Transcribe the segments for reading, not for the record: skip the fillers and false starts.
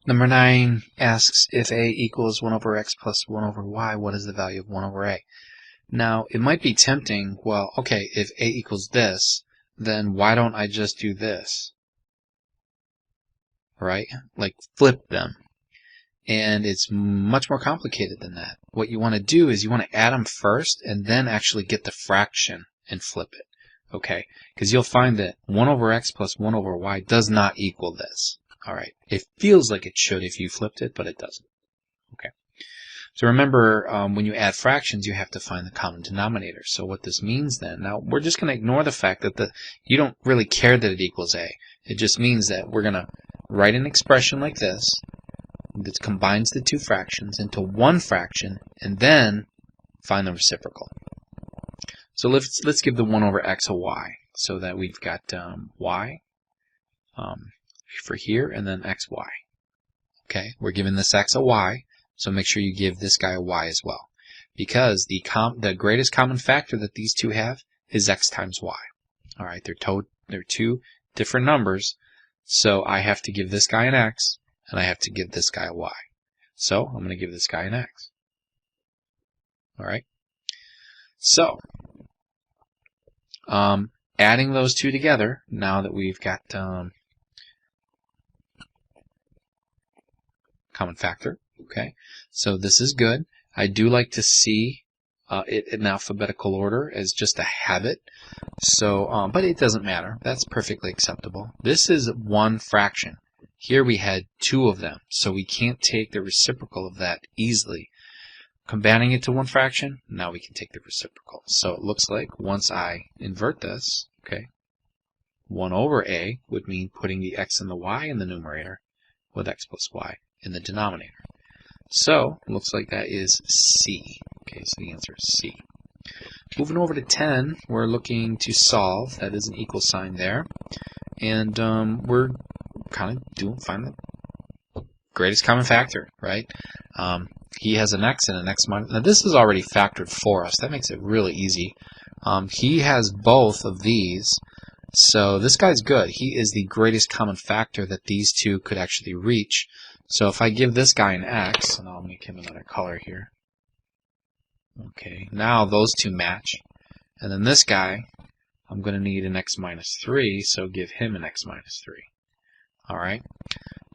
Number 9 asks if a equals 1 over x plus 1 over y, what is the value of 1 over a? Now, it might be tempting, well, okay, if a equals this, then why don't I just do this? Right? Like flip them. And it's much more complicated than that. What you want to do is you want to add them first and then actually get the fraction and flip it. Okay? Because you'll find that 1 over x plus 1 over y does not equal this. Alright, it feels like it should if you flipped it, but it doesn't. Okay. So remember, when you add fractions, you have to find the common denominator. So what this means then, now we're just going to ignore the fact that you don't really care that it equals a. It just means that we're going to write an expression like this that combines the two fractions into one fraction and then find the reciprocal. So let's give the 1 over x a y, so that we've got y for here, and then xy. Okay, we're giving this x a y, so make sure you give this guy a y as well, because the greatest common factor that these two have is x times y. All right, they're two different numbers, so I have to give this guy an x, and I have to give this guy a y. So I'm going to give this guy an x. All right. So adding those two together, now that we've got common factor. Okay, so this is good. I do like to see it in alphabetical order as just a habit. So, but it doesn't matter. That's perfectly acceptable. This is one fraction. Here we had two of them, so we can't take the reciprocal of that easily. Combining it to one fraction, now we can take the reciprocal. So it looks like once I invert this, okay, 1 over a would mean putting the x and the y in the numerator with x plus y in the denominator. So it looks like that is C. Okay, so the answer is C. Moving over to 10, we're looking to solve. That is an equal sign there. And we're kind of find the greatest common factor, right? He has an x and an x minus. Now this is already factored for us. That makes it really easy. He has both of these. So this guy's good. He is the greatest common factor that these two could actually reach. So if I give this guy an x, and I'll make him another color here. Okay, now those two match. And then this guy, I'm going to need an x minus 3, so give him an x minus 3. Alright.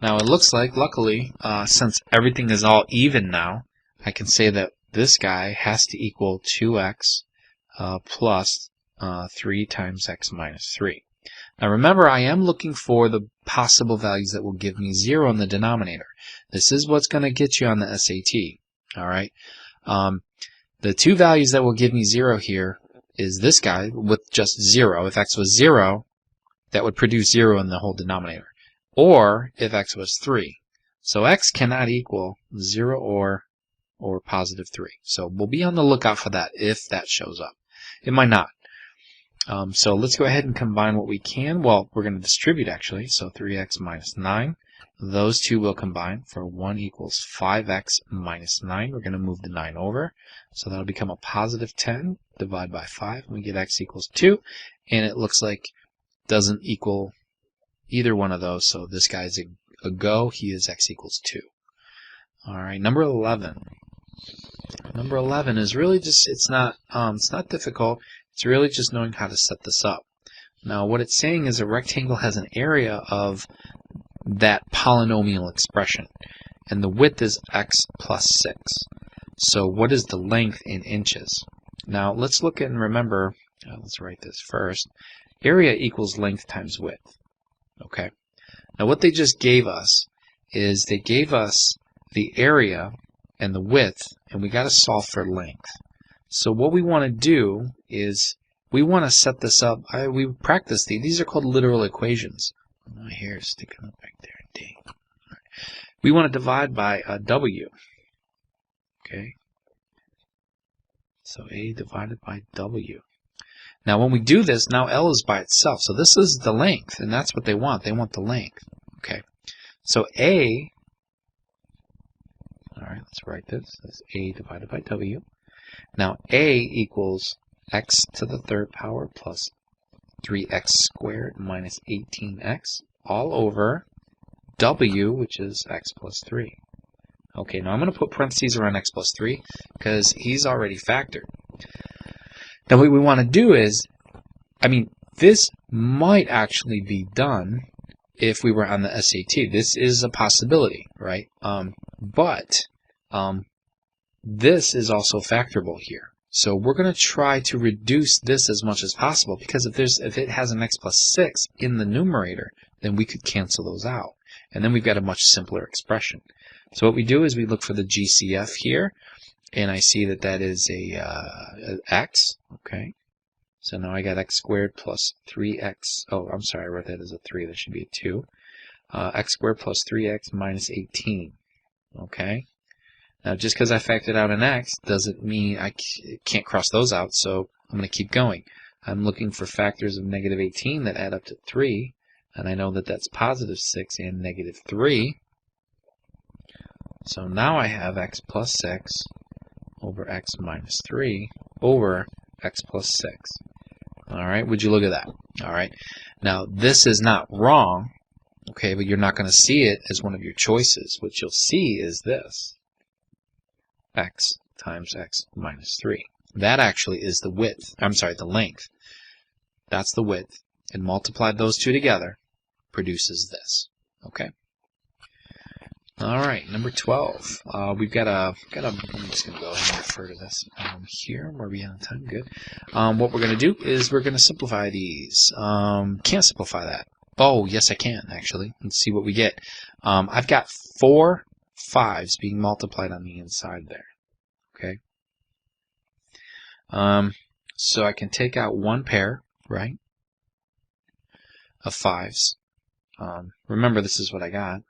Now it looks like, luckily, since everything is all even now, I can say that this guy has to equal 2x plus 3 times x minus 3. Now remember, I am looking for the possible values that will give me 0 in the denominator. This is what's going to get you on the SAT. Alright? The two values that will give me 0 here is this guy with just 0. If x was 0, that would produce 0 in the whole denominator. Or if x was 3. So x cannot equal 0 or positive 3. So we'll be on the lookout for that if that shows up. It might not. So let's go ahead and combine what we can. Well, we're going to distribute actually. So 3x minus 9. Those two will combine for 1 equals 5x minus 9. We're going to move the 9 over. So that'll become a positive 10. Divide by 5. And we get x equals 2. And it looks like it doesn't equal either one of those. So this guy's a go. He is x equals 2. Alright, number 11. Number 11 is really just, it's not difficult. It's really just knowing how to set this up. Now what it's saying is a rectangle has an area of that polynomial expression. And the width is x plus 6. So what is the length in inches? Now let's look at and remember, let's write this first. Area equals length times width. Okay. Now what they just gave us is they gave us the area and the width, and we got to solve for length. So what we want to do is we want to set this up. We practiced these are called literal equations. My hair is sticking up back there. Dang. Right. We want to divide by w. Okay. So a divided by w. Now when we do this, now L is by itself. So this is the length, and that's what they want. They want the length. Okay. So A, all right, let's write this as A divided by W. Now A equals x to the third power plus 3x squared minus 18x all over w, which is x plus 3. Okay, now I'm going to put parentheses around x plus 3 because he's already factored. Now what we want to do is, this might actually be done if we were on the SAT. This is a possibility, right? But this is also factorable here. So we're going to try to reduce this as much as possible, because if it has an x plus 6 in the numerator, then we could cancel those out. And then we've got a much simpler expression. So what we do is we look for the GCF here, and I see that that is a x. Okay. So now I got x squared plus 3x. Oh, I'm sorry, I wrote that as a 3. That should be a 2. X squared plus 3x minus 18. Okay. Now, just because I factored out an x doesn't mean I can't cross those out, so I'm going to keep going. I'm looking for factors of negative 18 that add up to 3, and I know that that's positive 6 and negative 3. So now I have x plus 6 over x minus 3 over x plus 6. All right, would you look at that? All right. Now, this is not wrong, okay, but you're not going to see it as one of your choices. What you'll see is this. X times x minus 3. That actually is the width. I'm sorry, the length. That's the width. And multiplied those two together produces this. Okay. All right, number 12. We've got a. I'm just gonna go ahead and refer to this here. Where we on time? Good. What we're gonna do is we're gonna simplify these. Can't simplify that. Oh, yes, I can actually. Let's see what we get. I've got 4 5s being multiplied on the inside there. Okay. So I can take out one pair, right, of 5s. Remember, this is what I got.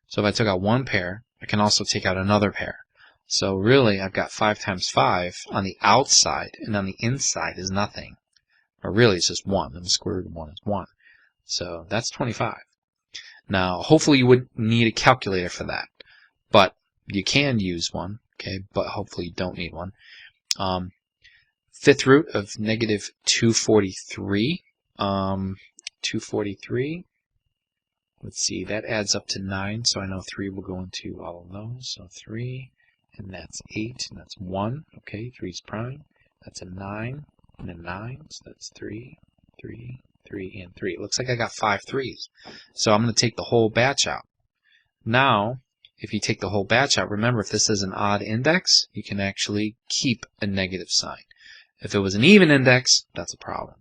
So if I took out one pair, I can also take out another pair. So really, I've got 5 times 5 on the outside, and on the inside is nothing. Or really, it's just 1, and the square root of 1 is 1. So that's 25. Now, hopefully you wouldn't need a calculator for that, but you can use one, okay, but hopefully you don't need one. 5th root of negative 243. 243, let's see, that adds up to 9, so I know 3 will go into all of those. So 3, and that's 8, and that's 1. Okay, 3 is prime. That's a 9, and a 9, so that's 3, 3, 3, and 3. It looks like I got 5 3s. So I'm going to take the whole batch out. Now, if you take the whole batch out, remember, if this is an odd index, you can actually keep a negative sign. If it was an even index, that's a problem.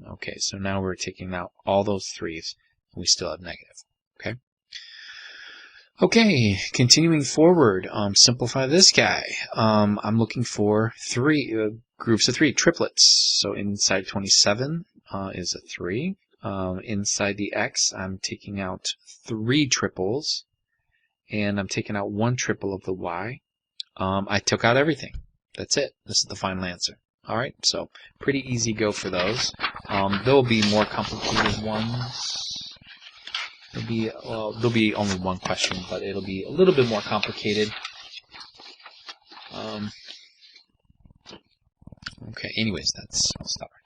Okay, so now we're taking out all those 3s, and we still have negative. Okay. Okay, continuing forward, simplify this guy. I'm looking for 3 groups of 3 triplets. So inside 27 is a 3. Inside the x, I'm taking out 3 triples, and I'm taking out 1 triple of the y. I took out everything. That's it. This is the final answer. All right, so pretty easy go for those. There'll be more complicated ones. There'll be only one question, but it'll be a little bit more complicated. Okay, anyways, I'll stop right